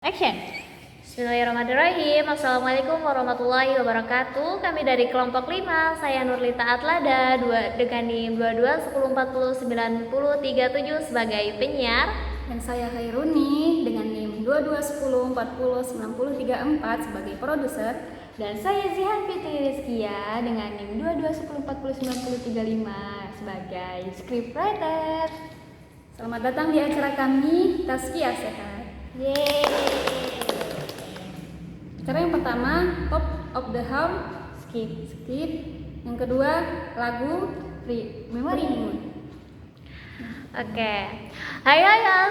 Action. Bismillahirrahmanirrahim. Assalamualaikum warahmatullahi wabarakatuh. Kami dari kelompok 5. Saya Nurlita Atlada dengan NIM 2210409037 sebagai penyiar. Dan saya Khairuni dengan NIM 2210409034 sebagai produser. Dan saya Zihan Fitri Rizkia dengan NIM 2210409035 sebagai scriptwriter. Selamat datang di acara kami Tazkiyah Sehat. Yeay. Acara yang pertama Top of the Hour Skip. Yang kedua lagu Memory. Oke. Hai,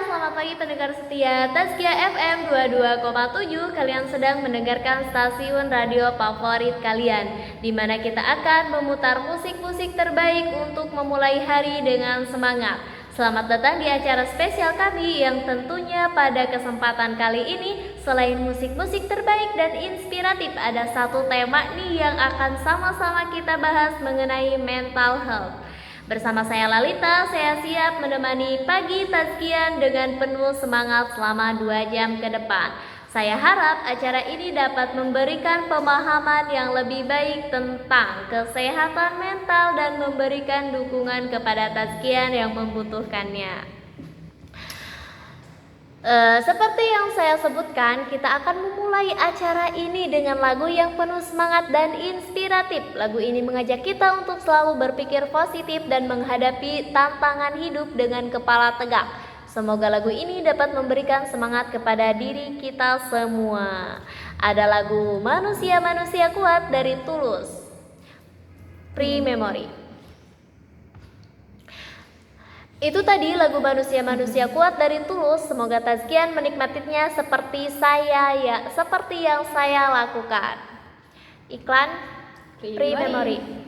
selamat pagi pendengar setia Tazkiyah FM 22,7. Kalian sedang mendengarkan stasiun radio favorit kalian, di mana kita akan memutar musik-musik terbaik untuk memulai hari dengan semangat. Selamat datang di acara spesial kami yang tentunya pada kesempatan kali ini selain musik-musik terbaik dan inspiratif, ada satu tema nih yang akan sama-sama kita bahas mengenai mental health. Bersama saya Lalita, saya siap menemani pagi Tazkiyah dengan penuh semangat selama 2 jam ke depan. Saya harap acara ini dapat memberikan pemahaman yang lebih baik tentang kesehatan mental dan memberikan dukungan kepada Tazkiyah yang membutuhkannya. Seperti yang saya sebutkan, kita akan memulai acara ini dengan lagu yang penuh semangat dan inspiratif. Lagu ini mengajak kita untuk selalu berpikir positif dan menghadapi tantangan hidup dengan kepala tegak. Semoga lagu ini dapat memberikan semangat kepada diri kita semua. Ada lagu Manusia-Manusia Kuat dari Tulus, Pre-Memory. Itu tadi lagu Manusia-Manusia Kuat dari Tulus. Semoga Tazkiyah menikmatinya seperti yang saya lakukan. Iklan Pre-Memory.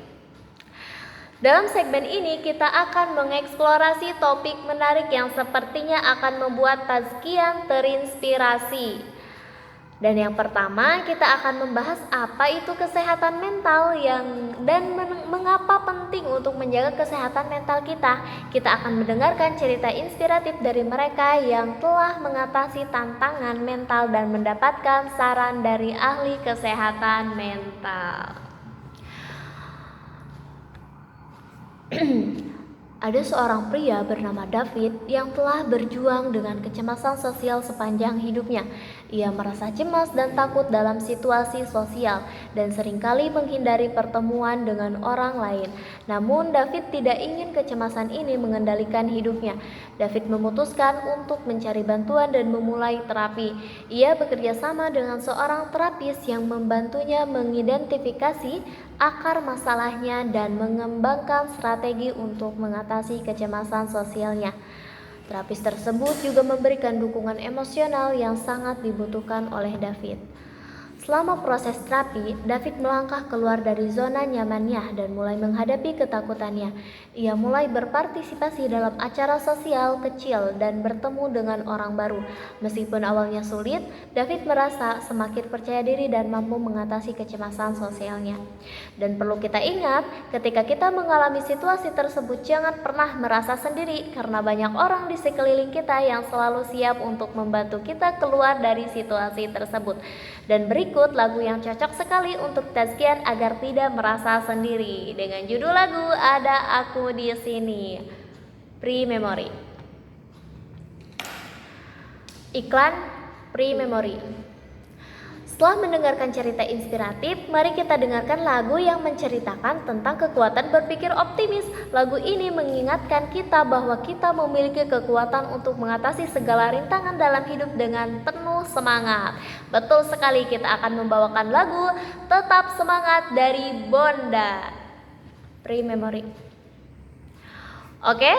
Dalam segmen ini kita akan mengeksplorasi topik menarik yang sepertinya akan membuat Tazkiyah terinspirasi. Dan yang pertama, kita akan membahas apa itu kesehatan mental dan mengapa penting untuk menjaga kesehatan mental kita. Kita akan mendengarkan cerita inspiratif dari mereka yang telah mengatasi tantangan mental dan mendapatkan saran dari ahli kesehatan mental. Ada seorang pria bernama David yang telah berjuang dengan kecemasan sosial sepanjang hidupnya. Ia merasa cemas dan takut dalam situasi sosial dan seringkali menghindari pertemuan dengan orang lain. Namun David tidak ingin kecemasan ini mengendalikan hidupnya. David memutuskan untuk mencari bantuan dan memulai terapi. Ia bekerja sama dengan seorang terapis yang membantunya mengidentifikasi akar masalahnya dan mengembangkan strategi untuk mengatasi kecemasan sosialnya. Terapis tersebut juga memberikan dukungan emosional yang sangat dibutuhkan oleh David. Selama proses terapi, David melangkah keluar dari zona nyamannya dan mulai menghadapi ketakutannya. Ia mulai berpartisipasi dalam acara sosial kecil dan bertemu dengan orang baru. Meskipun awalnya sulit, David merasa semakin percaya diri dan mampu mengatasi kecemasan sosialnya. Dan perlu kita ingat, ketika kita mengalami situasi tersebut, jangan pernah merasa sendiri karena banyak orang di sekeliling kita yang selalu siap untuk membantu kita keluar dari situasi tersebut. Dan berikut lagu yang cocok sekali untuk Tazkiyah agar tidak merasa sendiri. Dengan judul lagu Ada Aku di Sini, Pre-Memory. Iklan Pre-Memory. Setelah mendengarkan cerita inspiratif, mari kita dengarkan lagu yang menceritakan tentang kekuatan berpikir optimis. Lagu ini mengingatkan kita bahwa kita memiliki kekuatan untuk mengatasi segala rintangan dalam hidup dengan penuh semangat. Betul sekali, kita akan membawakan lagu Tetap Semangat dari Bonda, Pre-Memory. Oke?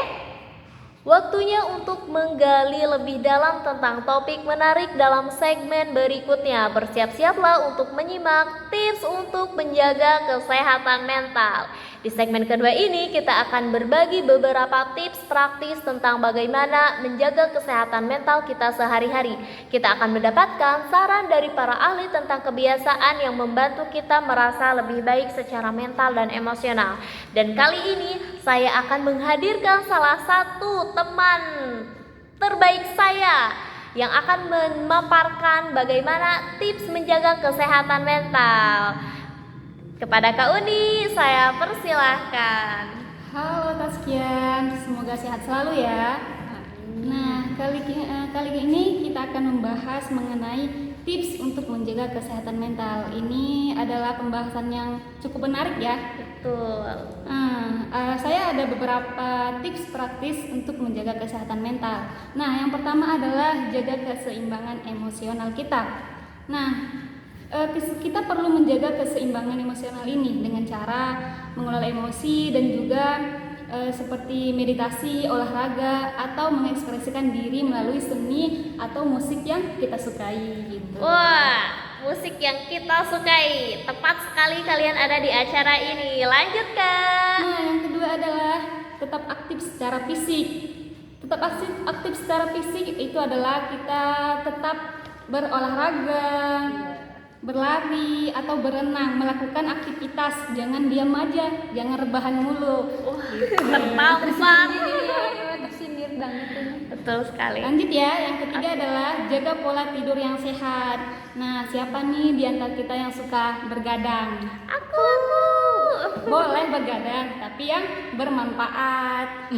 Waktunya untuk menggali lebih dalam tentang topik menarik dalam segmen berikutnya. Bersiap-siaplah untuk menyimak tips untuk menjaga kesehatan mental. Di segmen kedua ini kita akan berbagi beberapa tips praktis tentang bagaimana menjaga kesehatan mental kita sehari-hari. Kita akan mendapatkan saran dari para ahli tentang kebiasaan yang membantu kita merasa lebih baik secara mental dan emosional. Dan kali ini saya akan menghadirkan salah satu teman terbaik saya yang akan memaparkan bagaimana tips menjaga kesehatan mental. Kepada Kak Uni, saya persilahkan. Halo Taskian, semoga sehat selalu ya. Nah, kali ini kita akan membahas mengenai tips untuk menjaga kesehatan mental. Ini adalah pembahasan yang cukup menarik ya. Betul. Saya ada beberapa tips praktis untuk menjaga kesehatan mental. Nah, yang pertama adalah jaga keseimbangan emosional kita. Nah, kita perlu menjaga keseimbangan emosional ini dengan cara mengelola emosi dan juga seperti meditasi, olahraga, atau mengekspresikan diri melalui seni atau musik yang kita sukai gitu. Wah, musik yang kita sukai. Tepat sekali kalian ada di acara ini. Lanjutkan. Nah, yang kedua adalah tetap aktif secara fisik. Tetap aktif secara fisik itu adalah kita tetap berolahraga, berlari atau berenang, melakukan aktivitas, jangan diam aja, jangan rebahan mulu. Tertampar. Tersindir banget ini. Betul sekali. Lanjut ya, yang ketiga adalah jaga pola tidur yang sehat. Nah, siapa nih di antara kita yang suka bergadang? Aku. Boleh bergadang, tapi yang bermanfaat.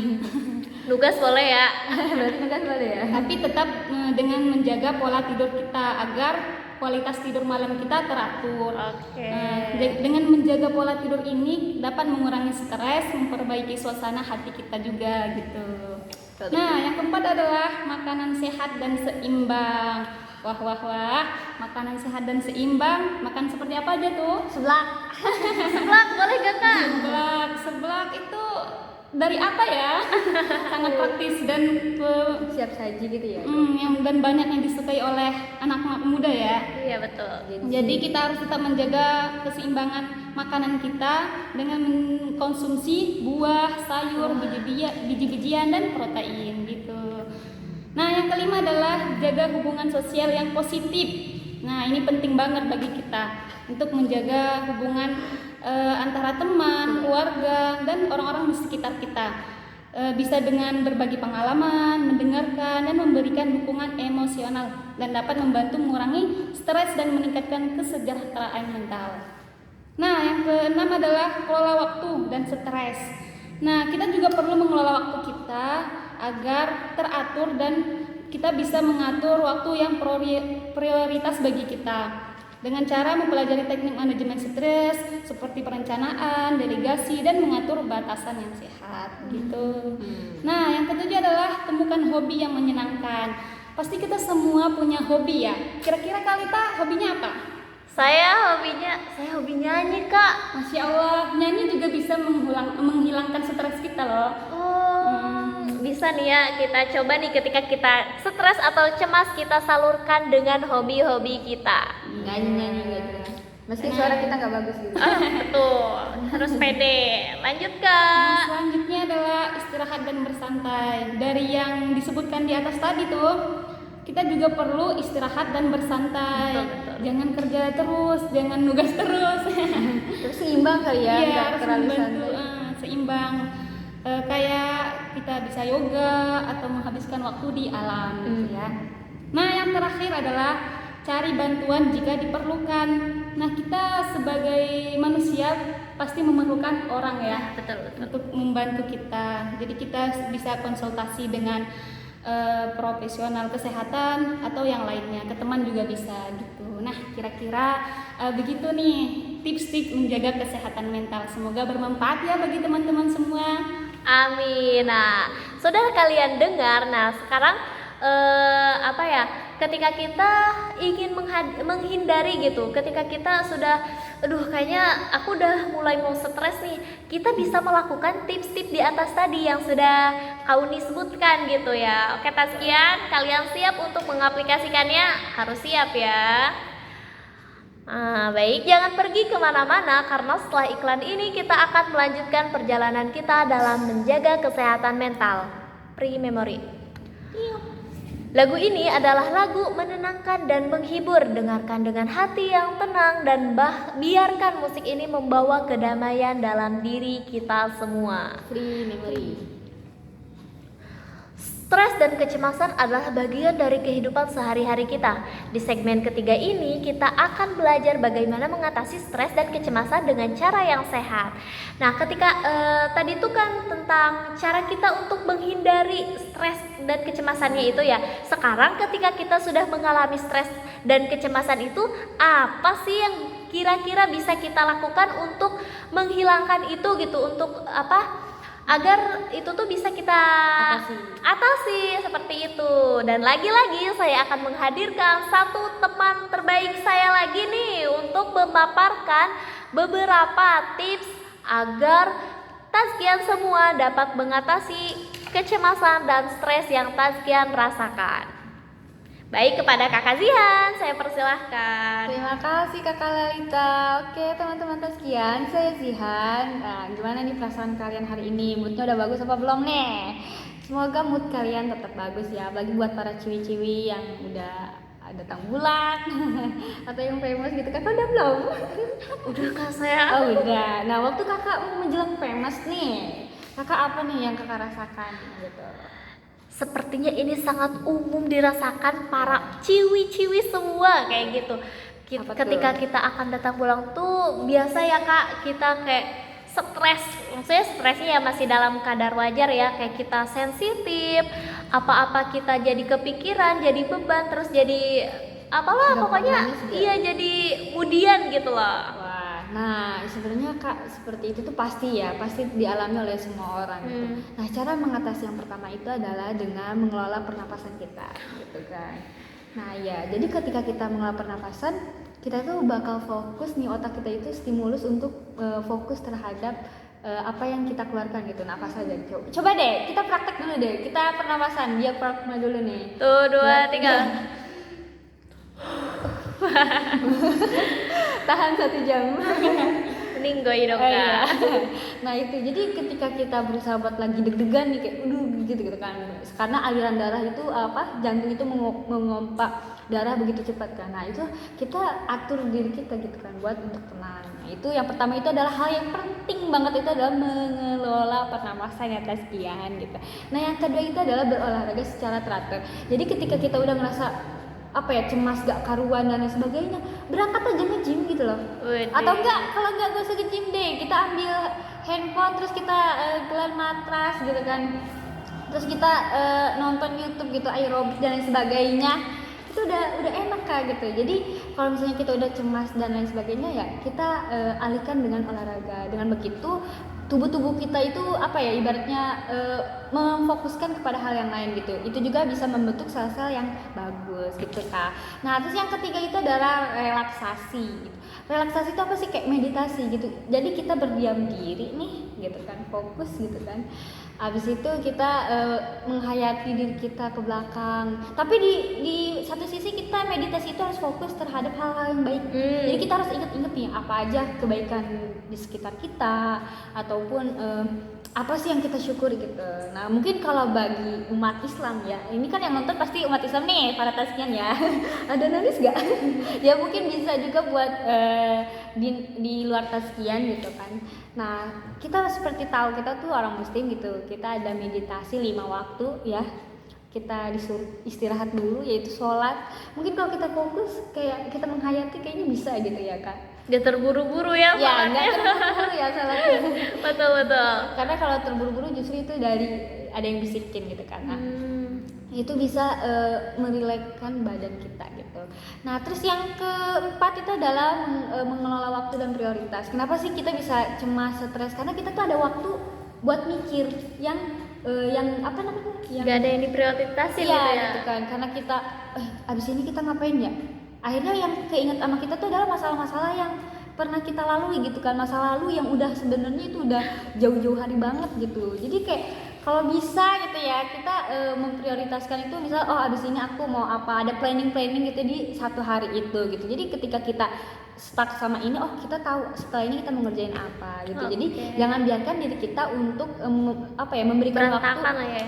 Nugas boleh ya. Berarti tegas boleh ya. Tapi tetap dengan menjaga pola tidur kita agar kualitas tidur malam kita teratur. Oke. Dengan menjaga pola tidur ini dapat mengurangi stres, memperbaiki suasana hati kita juga gitu. Nah, yang keempat adalah makanan sehat dan seimbang. Wah, makanan sehat dan seimbang. Makan seperti apa aja tuh? Seblak. Seblak boleh gak Kak? Seblak itu dari apa ya? Sangat praktis dan Siap saji gitu ya. dan banyak yang disukai oleh anak-anak muda ya. Iya betul. Jadi kita harus tetap menjaga keseimbangan makanan kita dengan mengkonsumsi buah, sayur, biji-bijian dan protein gitu. Nah, yang kelima adalah jaga hubungan sosial yang positif. Nah, ini penting banget bagi kita untuk menjaga hubungan antara teman, keluarga, dan orang-orang di sekitar kita. Bisa dengan berbagi pengalaman, mendengarkan, dan memberikan dukungan emosional dan dapat membantu mengurangi stres dan meningkatkan kesejahteraan mental. Nah, yang keenam adalah kelola waktu dan stres. Nah, kita juga perlu mengelola waktu kita agar teratur dan kita bisa mengatur waktu yang prioritas bagi kita. Dengan cara mempelajari teknik manajemen stres seperti perencanaan, delegasi, dan mengatur batasan yang sehat gitu. Nah, yang ketujuh adalah temukan hobi yang menyenangkan. Pasti kita semua punya hobi ya. Kira-kira Kalita hobinya apa? Saya hobi nyanyi Kak. Masya Allah, nyanyi juga bisa menghilangkan stres kita loh. Bisa nih ya, kita coba nih ketika kita stres atau cemas kita salurkan dengan hobi-hobi kita. Nyanyi gitu. Meski suara kita nggak bagus gitu. Betul, harus pede. Lanjut Nah, Kak. selanjutnya adalah istirahat dan bersantai. Dari yang disebutkan di atas tadi tuh, kita juga perlu istirahat dan bersantai. Betul. Jangan kerja terus, jangan nugas terus. Terus seimbang kali ya, Iya, nggak harus terlalu membantu santai. seimbang. Kayak kita bisa yoga atau menghabiskan waktu di alam gitu ya. Nah, yang terakhir adalah cari bantuan jika diperlukan. Nah, kita sebagai manusia pasti memerlukan orang ya Betul. untuk membantu kita. Jadi kita bisa konsultasi dengan profesional kesehatan atau yang lainnya, ke teman juga bisa gitu. Nah, kira-kira begitu nih tips-tips menjaga kesehatan mental. Semoga bermanfaat ya bagi teman-teman semua. Amin. Nah, saudara kalian dengar. Nah, sekarang ketika kita ingin menghindari gitu, ketika kita sudah kayaknya aku udah mulai mau stres nih, kita bisa melakukan tips-tips di atas tadi yang sudah Kauni sebutkan gitu ya. Oke Taskian, kalian siap untuk mengaplikasikannya? Harus siap ya. Baik, jangan pergi kemana-mana karena setelah iklan ini kita akan melanjutkan perjalanan kita dalam menjaga kesehatan mental. Pre-memory. Lagu ini adalah lagu menenangkan dan menghibur. Dengarkan dengan hati yang tenang dan biarkan musik ini membawa kedamaian dalam diri kita semua. Free memory. Stres dan kecemasan adalah bagian dari kehidupan sehari-hari kita. Di segmen ketiga ini, kita akan belajar bagaimana mengatasi stres dan kecemasan dengan cara yang sehat. Nah, ketika tadi itu kan tentang cara kita untuk menghindari stres dan kecemasannya itu ya. Sekarang ketika kita sudah mengalami stres dan kecemasan itu, apa sih yang kira-kira bisa kita lakukan untuk menghilangkan itu gitu, untuk agar itu tuh bisa kita atasi seperti itu. Dan lagi-lagi saya akan menghadirkan satu teman terbaik saya lagi nih untuk memaparkan beberapa tips agar Tazkian semua dapat mengatasi kecemasan dan stres yang Tazkian rasakan. Baik, kepada Kakak Zihan, saya persilahkan. Terima kasih Kakak Lalita. Oke teman-teman Tazkian, saya Zihan. Nah, gimana nih perasaan kalian hari ini? Moodnya udah bagus apa belum nih? Semoga mood kalian tetap bagus ya. Bagi buat para ciwi-ciwi yang udah datang bulan atau yang famous gitu, kakak udah belum? Udah Kak saya. Oh udah. Nah waktu kakak menjelang famous nih, kakak apa nih yang kakak rasakan gitu? Sepertinya ini sangat umum dirasakan para ciwi-ciwi semua kayak gitu. Apa tuh? Ketika kita akan datang pulang tuh biasa ya Kak, kita kayak stres. Maksudnya stresnya ya masih dalam kadar wajar ya, kayak kita sensitif, apa-apa kita jadi kepikiran, jadi beban, terus jadi apalah Gampang pokoknya nangis juga. iya jadi kemudian gitu loh. Wah, nah sebenarnya kak seperti itu tuh pasti dialami oleh semua orang gitu. Nah cara mengatasi yang pertama itu adalah dengan mengelola pernapasan kita, gitu kan. Nah ya, jadi ketika kita mengelola pernapasan, kita tuh bakal fokus nih, otak kita itu stimulus untuk fokus terhadap apa yang kita keluarkan gitu. Nah apa saja? Coba deh, kita praktek dulu deh. Kita pernapasan, dia praktek dulu nih. Tuh, 2, 3. Tahan 1 jam. Mending gue dong Oh, Kak. iya. Nah itu, jadi ketika kita berusaha buat lagi deg-degan nih kayak gitu kan, karena aliran darah itu jantung itu mengompak darah begitu cepat kan. Nah itu kita atur diri kita gitu kan buat untuk tenang. Nah itu yang pertama itu adalah hal yang penting banget, itu adalah mengelola pernapasan ya Tazkian gitu. Nah yang kedua itu adalah berolahraga secara teratur. Jadi ketika kita udah ngerasa cemas gak karuan dan lain sebagainya, berangkat aja nge-gym gitu loh. Waduh. Atau kalau enggak gak usah nge-gym deh, kita ambil handphone terus kita gelar matras gitu kan, terus kita nonton YouTube gitu, aerobik dan lain sebagainya. Itu udah enak Kak gitu. Jadi kalau misalnya kita udah cemas dan lain sebagainya ya kita alihkan dengan olahraga. Dengan begitu tubuh kita itu ibaratnya memfokuskan kepada hal yang lain gitu. Itu juga bisa membentuk sel-sel yang bagus gitu Kak. Nah terus yang ketiga itu adalah relaksasi gitu. Relaksasi itu apa sih? Kayak meditasi gitu. Jadi kita berdiam diri nih gitu kan, fokus gitu kan. Habis itu kita menghayati diri kita ke belakang. Tapi di satu sisi kita meditasi itu harus fokus terhadap hal-hal yang baik. Jadi kita harus ingat-ingat nih apa aja kebaikan di sekitar kita, ataupun apa sih yang kita syukuri gitu. Nah mungkin kalau bagi umat Islam ya, ini kan yang nonton pasti umat Islam nih, para Tazkian ya. Ada nangis gak? Ya mungkin bisa juga buat di luar Tazkian gitu kan. Nah kita seperti tahu, kita tuh orang muslim gitu, kita ada meditasi 5 waktu ya, kita disuruh istirahat dulu yaitu sholat. Mungkin kalau kita fokus kayak kita menghayati kayaknya bisa gitu ya Kak. Gak terburu-buru ya Ya makannya. nggak terburu-buru ya sholatnya. Betul. Karena kalau terburu-buru justru itu dari ada yang bisikin gitu kan. Nah, itu bisa merilekkan badan kita gitu. Nah terus yang keempat itu adalah mengelola waktu dan prioritas. Kenapa sih kita bisa cemas, stres? Karena kita tuh ada waktu buat mikir yang apa namanya? Gak ada yang diprioritasin gitu ya. Gitu kan. Karena kita abis ini kita ngapain ya? Akhirnya yang keinget sama kita tuh adalah masalah-masalah yang pernah kita lalui gitu kan, masa lalu yang udah sebenarnya itu udah jauh-jauh hari banget gitu. Jadi kayak kalau bisa gitu ya kita memprioritaskan itu, misal abis ini aku mau apa, ada planning gitu di satu hari itu gitu. Jadi ketika kita stuck sama ini, oh kita tahu setelah ini kita mau ngerjain apa gitu. Jadi Oke. jangan biarkan diri kita untuk memberikan Berantakan lah ya.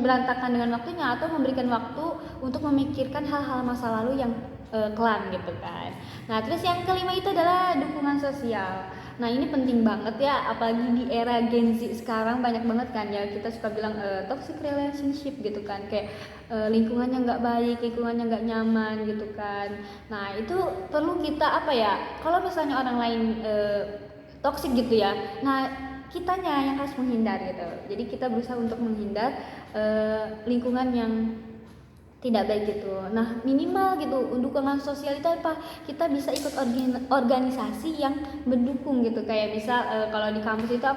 berantakan dengan waktunya, atau memberikan waktu untuk memikirkan hal-hal masa lalu yang kelam gitu kan. Nah terus yang kelima itu adalah dukungan sosial. Nah ini penting banget ya, apalagi di era Gen Z sekarang banyak banget kan ya, kita suka bilang toxic relationship gitu kan, kayak lingkungannya nggak baik, lingkungannya nggak nyaman gitu kan. Nah itu perlu kita kalau misalnya orang lain toxic gitu ya, nah kitanya yang harus menghindar gitu. Jadi kita berusaha untuk menghindar lingkungan yang tidak baik gitu. Nah minimal gitu dukungan sosial itu apa? Kita bisa ikut organisasi yang mendukung gitu, kayak misal kalau di kampus itu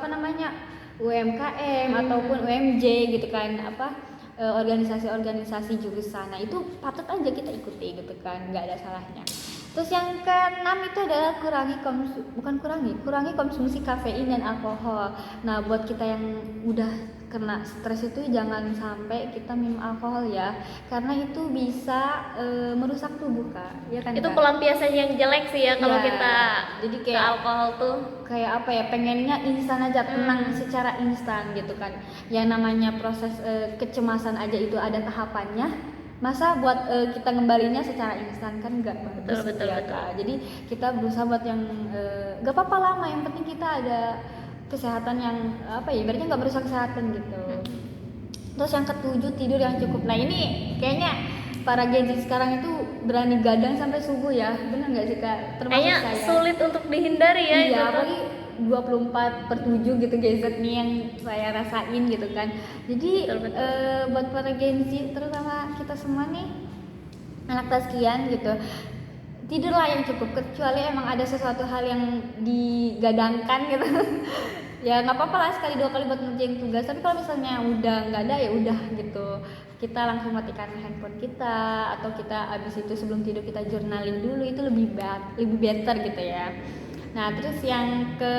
UMKM ataupun UMJ gitu kan, organisasi-organisasi jurusan. Nah itu patut aja kita ikuti gitu kan, nggak ada salahnya. Terus yang keenam itu adalah kurangi konsumsi kafein dan alkohol. Nah buat kita yang udah kena stres itu jangan sampai kita minum alkohol ya, karena itu bisa merusak tubuh Kak, ya kan? Itu Kak? pelampiasan yang jelek sih ya kalau Ya, kita jadi ke kayak alkohol tuh. kayak pengennya instan aja, tenang secara instan gitu kan. Yang namanya proses kecemasan aja itu ada tahapannya, masa buat kita ngembalinya secara instan kan nggak bagus Betul, ya betul. Kak. Jadi kita berusaha buat yang nggak apa-apa lama, yang penting kita ada kesehatan yang ibaratnya nggak merusak kesehatan gitu. Terus yang ketujuh, tidur yang cukup. Nah ini kayaknya para Gen Z sekarang itu berani gadang sampai subuh ya, bener nggak sih Kak? Termasuk Kayaknya saya. sulit untuk dihindari ya itu Iya, tuh. apalagi 24/7 gitu Gen Z nih yang saya rasain gitu kan. Jadi Betul. buat para Gen Z, terutama kita semua nih anak taskian gitu, tidurlah yang cukup, kecuali emang ada sesuatu hal yang digadangkan gitu. Ya nggak apa-apa lah sekali dua kali buat ngerjain tugas, tapi kalau misalnya udah nggak ada ya udah gitu, kita langsung matikan handphone kita, atau kita abis itu sebelum tidur kita journaling dulu, itu lebih better gitu ya. Nah terus yang ke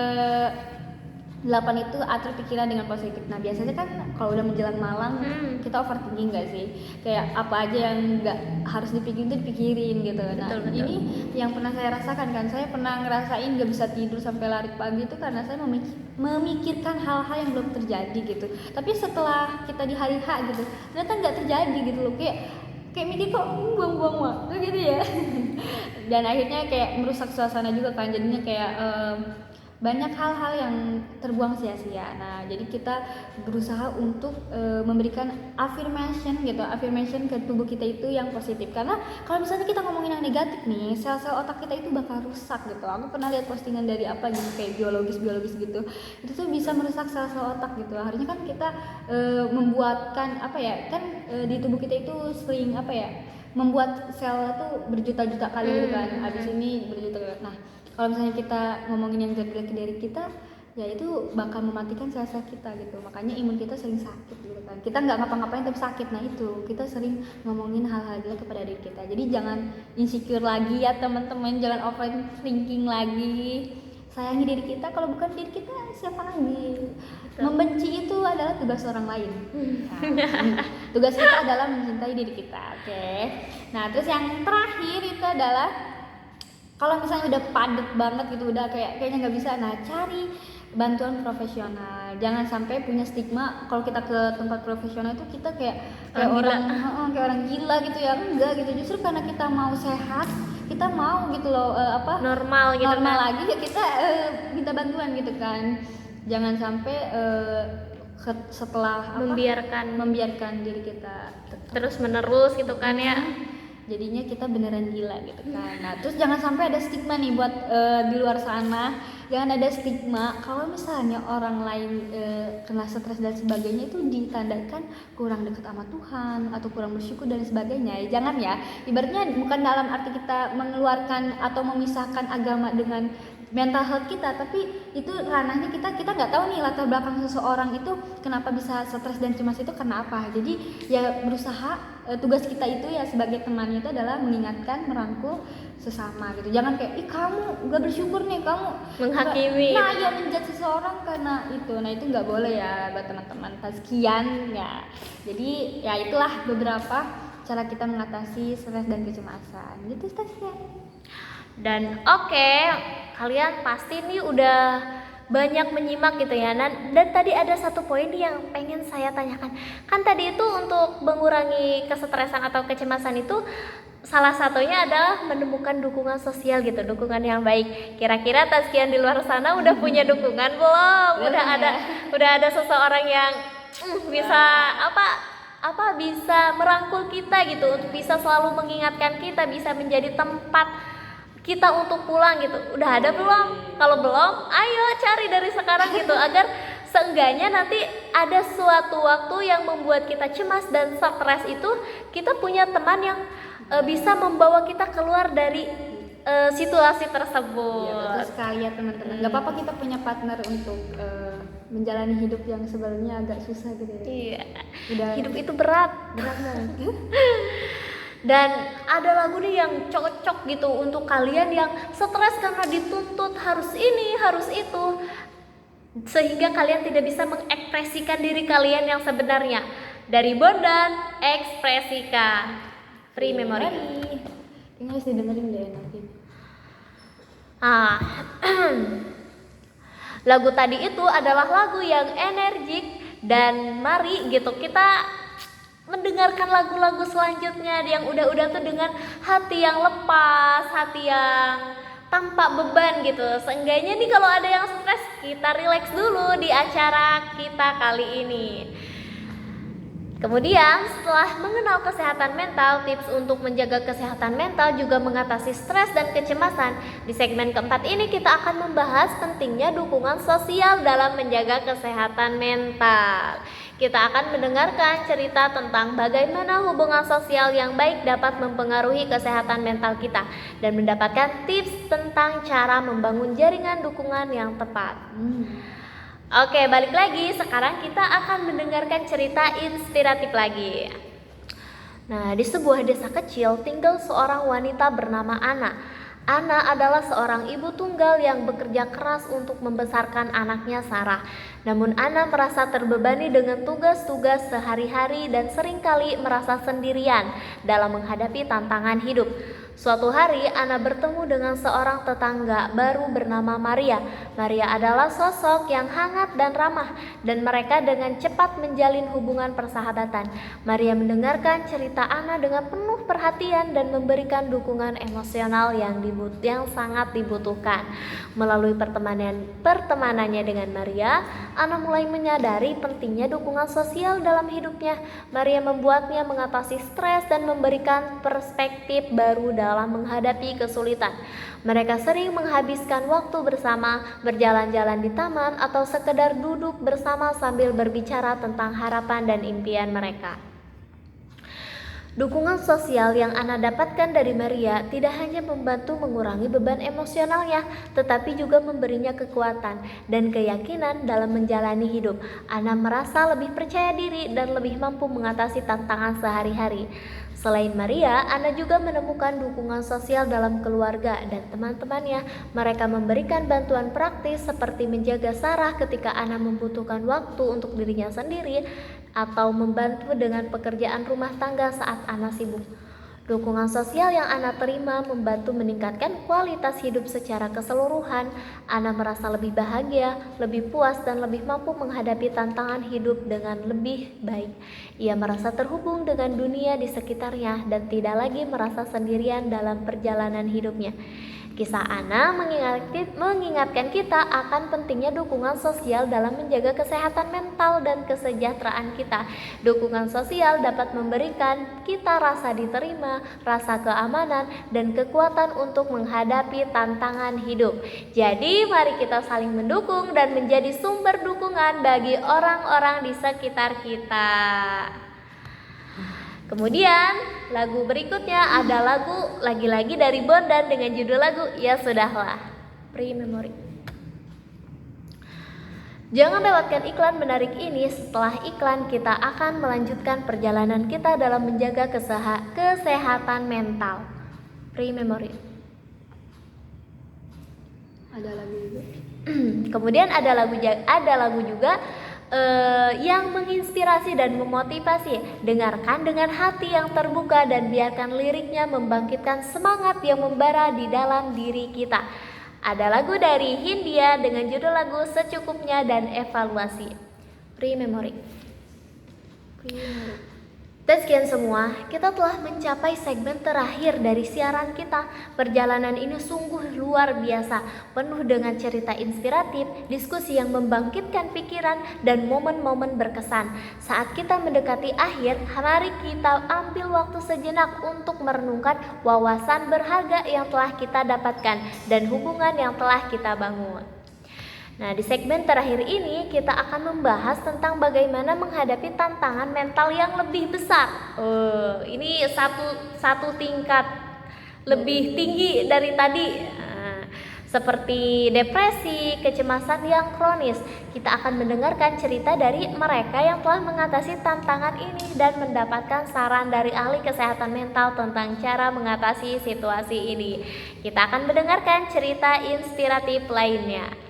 8 itu atur pikiran dengan positif. Nah biasanya kan kalau udah menjelang malam kita overthinking nggak sih, kayak apa aja yang nggak harus dipikirin itu dipikirin gitu. Nah Betul. ini yang pernah saya rasakan kan, saya pernah ngerasain nggak bisa tidur sampai larut pagi itu karena saya memikirkan hal-hal yang belum terjadi gitu. Tapi setelah kita di hari H gitu, ternyata nggak terjadi gitu loh, kayak mikir kok buang-buang waktu gitu ya. Dan akhirnya kayak merusak suasana juga kan, jadinya kayak banyak hal-hal yang terbuang sia-sia. Nah jadi kita berusaha untuk memberikan affirmation ke tubuh kita itu yang positif, karena kalau misalnya kita ngomongin yang negatif nih, sel-sel otak kita itu bakal rusak gitu. Aku pernah lihat postingan dari gitu, kayak biologis gitu, itu tuh bisa merusak sel-sel otak gitu. Harusnya kan kita membuatkan di tubuh kita itu sering membuat sel itu berjuta-juta kali gitu kan, habis ini berjuta. Nah kalau misalnya kita ngomongin yang jelek dari kita, ya itu bakal mematikan sel-sel kita gitu. Makanya imun kita sering sakit gitu kan. Kita nggak ngapa-ngapain tapi sakit. Nah itu kita sering ngomongin hal-hal jelek kepada diri kita. Jadi jangan insecure lagi ya teman-teman, jangan overthinking lagi. Sayangi diri kita, kalau bukan diri kita siapa lagi? Membenci itu adalah tugas orang lain. Nah, tugas kita adalah mencintai diri kita. Oke. Nah terus yang terakhir itu adalah, kalau misalnya udah padat banget gitu, udah kayaknya nggak bisa, nah cari bantuan profesional. Jangan sampai punya stigma kalau kita ke tempat profesional itu kita kayak orang gila gitu ya. Enggak gitu, justru karena kita mau sehat, kita mau gitu loh Normal gitu normal kan. lagi ya, kita minta bantuan gitu kan. Jangan sampai setelah membiarkan diri kita Terus menerus gitu kan ya. jadinya kita beneran gila gitu kan. Nah terus jangan sampai ada stigma nih buat di luar sana, jangan ada stigma kalau misalnya orang lain kena stres dan sebagainya itu ditandakan kurang dekat sama Tuhan atau kurang bersyukur dan sebagainya. Jangan ya, ibaratnya bukan dalam arti kita mengeluarkan atau memisahkan agama dengan mental health kita, tapi itu ranahnya kita nggak tahu nih latar belakang seseorang itu kenapa bisa stres dan cemas itu karena apa. Jadi ya berusaha, tugas kita itu ya sebagai teman itu adalah mengingatkan, merangkul sesama gitu. Jangan kayak ih kamu nggak bersyukur nih, kamu Menghakimi. nah ya menjudge seseorang karena itu. Nah itu nggak boleh ya buat teman-teman taskian ya. Jadi ya itulah beberapa cara kita mengatasi stres dan kecemasan. Gitu Tasya. Dan oke, kalian pasti nih udah banyak menyimak gitu ya. Dan tadi ada satu poin yang pengen saya tanyakan. Kan tadi itu untuk mengurangi kesetresan atau kecemasan itu salah satunya adalah menemukan dukungan sosial gitu, dukungan yang baik. Kira-kira Tazkian di luar sana udah punya dukungan belum? Udah ada seseorang yang bisa bisa merangkul kita gitu, untuk bisa selalu mengingatkan kita, bisa menjadi tempat kita untuk pulang gitu. Udah ada belum? Kalau belum, ayo cari dari sekarang gitu, agar seenggaknya nanti ada suatu waktu yang membuat kita cemas dan stres itu kita punya teman yang bisa membawa kita keluar dari situasi tersebut. Ya, betul sekali ya teman-teman. Gak apa-apa kita punya partner untuk menjalani hidup yang sebenarnya agak susah gitu ya. Iya. Udah. Hidup itu berat banget. Dan ada lagu nih yang cocok gitu untuk kalian yang stres karena dituntut harus ini, harus itu, sehingga kalian tidak bisa mengekspresikan diri kalian yang sebenarnya. Dari Bondan, Ekspresikan. Free Memory. Ini harus didengerin deh nanti. Lagu tadi itu adalah lagu yang energik, dan mari gitu kita mendengarkan lagu-lagu selanjutnya yang udah tuh dengan hati yang lepas, hati yang tanpa beban gitu. Seenggaknya nih kalau ada yang stres, kita relax dulu di acara kita kali ini. Kemudian setelah mengenal kesehatan mental, tips untuk menjaga kesehatan mental juga mengatasi stres dan kecemasan. Di segmen keempat ini kita akan membahas pentingnya dukungan sosial dalam menjaga kesehatan mental. Kita akan mendengarkan cerita tentang bagaimana hubungan sosial yang baik dapat mempengaruhi kesehatan mental kita, dan mendapatkan tips tentang cara membangun jaringan dukungan yang tepat. Oke, balik lagi. Sekarang kita akan mendengarkan cerita inspiratif lagi. Nah, di sebuah desa kecil tinggal seorang wanita bernama Ana. Ana adalah seorang ibu tunggal yang bekerja keras untuk membesarkan anaknya Sarah. Namun Ana merasa terbebani dengan tugas-tugas sehari-hari dan seringkali merasa sendirian dalam menghadapi tantangan hidup. Suatu hari Ana bertemu dengan seorang tetangga baru bernama Maria. Maria adalah sosok yang hangat dan ramah, dan mereka dengan cepat menjalin hubungan persahabatan. Maria mendengarkan cerita Ana dengan penuh perhatian dan memberikan dukungan emosional yang sangat dibutuhkan. Melalui pertemanannya dengan Maria, Ana mulai menyadari pentingnya dukungan sosial dalam hidupnya. Maria membuatnya mengatasi stres dan memberikan perspektif baru dalam menghadapi kesulitan. Mereka sering menghabiskan waktu bersama, berjalan-jalan di taman, atau sekedar duduk bersama sambil berbicara tentang harapan dan impian mereka. Dukungan sosial yang Ana dapatkan dari Maria tidak hanya membantu mengurangi beban emosionalnya, tetapi juga memberinya kekuatan dan keyakinan dalam menjalani hidup. Ana merasa lebih percaya diri dan lebih mampu mengatasi tantangan sehari-hari. Selain Maria, Ana juga menemukan dukungan sosial dalam keluarga dan teman-temannya. Mereka memberikan bantuan praktis seperti menjaga Sarah ketika Ana membutuhkan waktu untuk dirinya sendiri, atau membantu dengan pekerjaan rumah tangga saat Ana sibuk. Dukungan sosial yang Ana terima membantu meningkatkan kualitas hidup secara keseluruhan. Ana merasa lebih bahagia, lebih puas, dan lebih mampu menghadapi tantangan hidup dengan lebih baik. Ia merasa terhubung dengan dunia di sekitarnya dan tidak lagi merasa sendirian dalam perjalanan hidupnya. Kisah Ana mengingatkan kita akan pentingnya dukungan sosial dalam menjaga kesehatan mental dan kesejahteraan kita. Dukungan sosial dapat memberikan kita rasa diterima, rasa keamanan, dan kekuatan untuk menghadapi tantangan hidup. Jadi mari kita saling mendukung dan menjadi sumber dukungan bagi orang-orang di sekitar kita. Kemudian lagu berikutnya ada lagu lagi-lagi dari Bondan dengan judul lagu Ya Sudahlah, Free Memory. Jangan lewatkan iklan menarik ini. Setelah iklan kita akan melanjutkan perjalanan kita dalam menjaga kesehatan mental. Free Memory. Ada lagu juga. Kemudian ada lagu juga yang menginspirasi dan memotivasi. Dengarkan dengan hati yang terbuka dan biarkan liriknya membangkitkan semangat yang membara di dalam diri kita. Ada lagu dari Hindia dengan judul lagu Secukupnya dan Evaluasi. Pre-memory. Dan sekian semua, kita telah mencapai segmen terakhir dari siaran kita. Perjalanan ini sungguh luar biasa, penuh dengan cerita inspiratif, diskusi yang membangkitkan pikiran, dan momen-momen berkesan. Saat kita mendekati akhir, mari kita ambil waktu sejenak untuk merenungkan wawasan berharga yang telah kita dapatkan dan hubungan yang telah kita bangun. Nah, di segmen terakhir ini kita akan membahas tentang bagaimana menghadapi tantangan mental yang lebih besar. Ini satu tingkat lebih tinggi dari tadi. Seperti depresi, kecemasan yang kronis. Kita akan mendengarkan cerita dari mereka yang telah mengatasi tantangan ini dan mendapatkan saran dari ahli kesehatan mental tentang cara mengatasi situasi ini. Kita akan mendengarkan cerita inspiratif lainnya.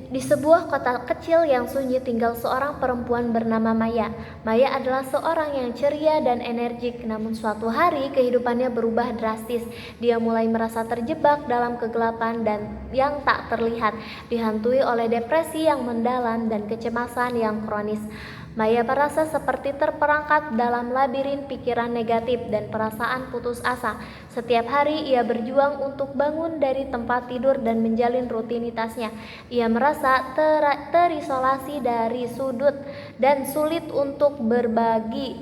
Di sebuah kota kecil yang sunyi tinggal seorang perempuan bernama Maya. Maya adalah seorang yang ceria dan energik, namun suatu hari kehidupannya berubah drastis. Dia mulai merasa terjebak dalam kegelapan dan yang tak terlihat, dihantui oleh depresi yang mendalam dan kecemasan yang kronis. Maya merasa seperti terperangkap dalam labirin pikiran negatif dan perasaan putus asa. Setiap hari ia berjuang untuk bangun dari tempat tidur dan menjalin rutinitasnya. Ia merasa terisolasi dari sudut dan sulit untuk berbagi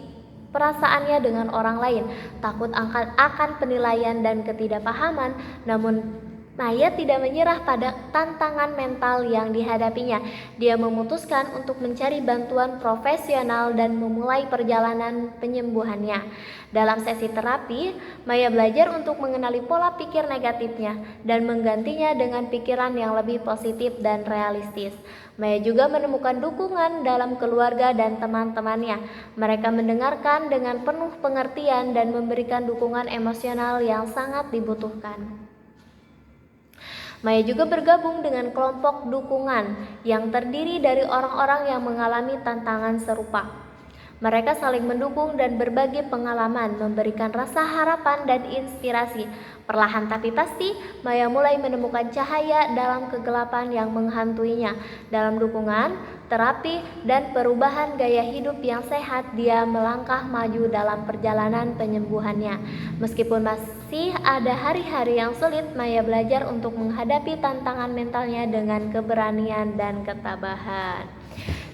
perasaannya dengan orang lain. Takut akan penilaian dan ketidakpahaman, namun Maya tidak menyerah pada tantangan mental yang dihadapinya. Dia memutuskan untuk mencari bantuan profesional dan memulai perjalanan penyembuhannya. Dalam sesi terapi, Maya belajar untuk mengenali pola pikir negatifnya dan menggantinya dengan pikiran yang lebih positif dan realistis. Maya juga menemukan dukungan dalam keluarga dan teman-temannya. Mereka mendengarkan dengan penuh pengertian dan memberikan dukungan emosional yang sangat dibutuhkan. Maya juga bergabung dengan kelompok dukungan yang terdiri dari orang-orang yang mengalami tantangan serupa. Mereka saling mendukung dan berbagi pengalaman, memberikan rasa harapan dan inspirasi. Perlahan tapi pasti, Maya mulai menemukan cahaya dalam kegelapan yang menghantuinya. Dalam dukungan, terapi, dan perubahan gaya hidup yang sehat, dia melangkah maju dalam perjalanan penyembuhannya. Meskipun masih ada hari-hari yang sulit, Maya belajar untuk menghadapi tantangan mentalnya dengan keberanian dan ketabahan.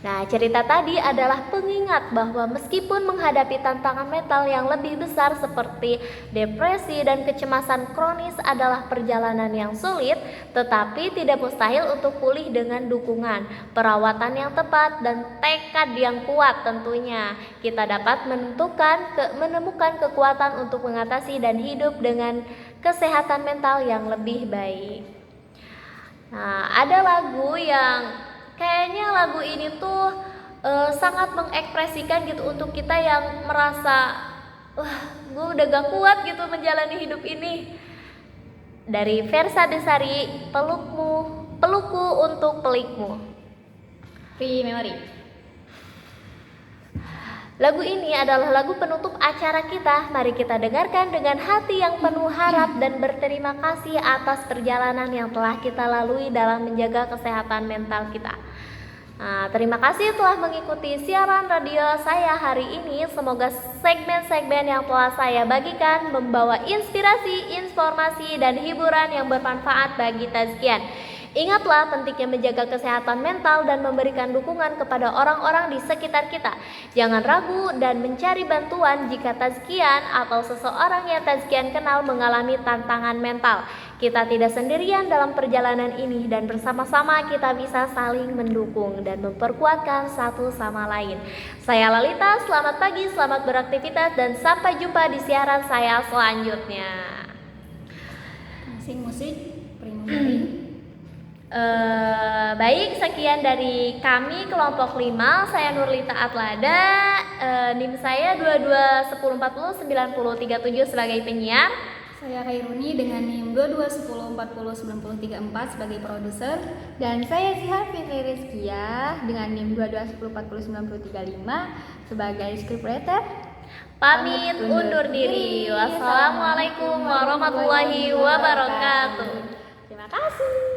Nah, cerita tadi adalah pengingat bahwa meskipun menghadapi tantangan mental yang lebih besar seperti depresi dan kecemasan kronis adalah perjalanan yang sulit, tetapi tidak mustahil untuk pulih dengan dukungan, perawatan yang tepat, dan tekad yang kuat tentunya. Kita dapat menemukan kekuatan untuk mengatasi dan hidup dengan kesehatan mental yang lebih baik. Nah, ada lagu yang kayaknya lagu ini tuh sangat mengekspresikan gitu untuk kita yang merasa gue udah gak kuat gitu menjalani hidup ini. Dari Versa Besari, Pelukku untuk Pelikmu. Pre-memory. Lagu ini adalah lagu penutup acara kita. Mari kita dengarkan dengan hati yang penuh harap dan berterima kasih atas perjalanan yang telah kita lalui dalam menjaga kesehatan mental kita. Nah, terima kasih telah mengikuti siaran radio saya hari ini. Semoga segmen-segmen yang telah saya bagikan membawa inspirasi, informasi, dan hiburan yang bermanfaat bagi Tazkian. Ingatlah pentingnya menjaga kesehatan mental dan memberikan dukungan kepada orang-orang di sekitar kita. Jangan ragu dan mencari bantuan jika Tazkian atau seseorang yang Tazkian kenal mengalami tantangan mental. Kita tidak sendirian dalam perjalanan ini dan bersama-sama kita bisa saling mendukung dan memperkuatkan satu sama lain. Saya Lalita, selamat pagi, selamat beraktivitas, dan sampai jumpa di siaran saya selanjutnya. Sing musik, pre-memory. Baik, sekian dari kami kelompok 5. Saya Nurlita Atlada, NIM saya 2210409037 sebagai penyiar. Saya Khairuni dengan NIM 2210409034 sebagai produser. Dan saya Ziha Fitri Rizkia dengan NIM 2210409035 sebagai scriptwriter. Pamit undur diri. Wassalamualaikum warahmatullahi wabarakatuh. Terima kasih.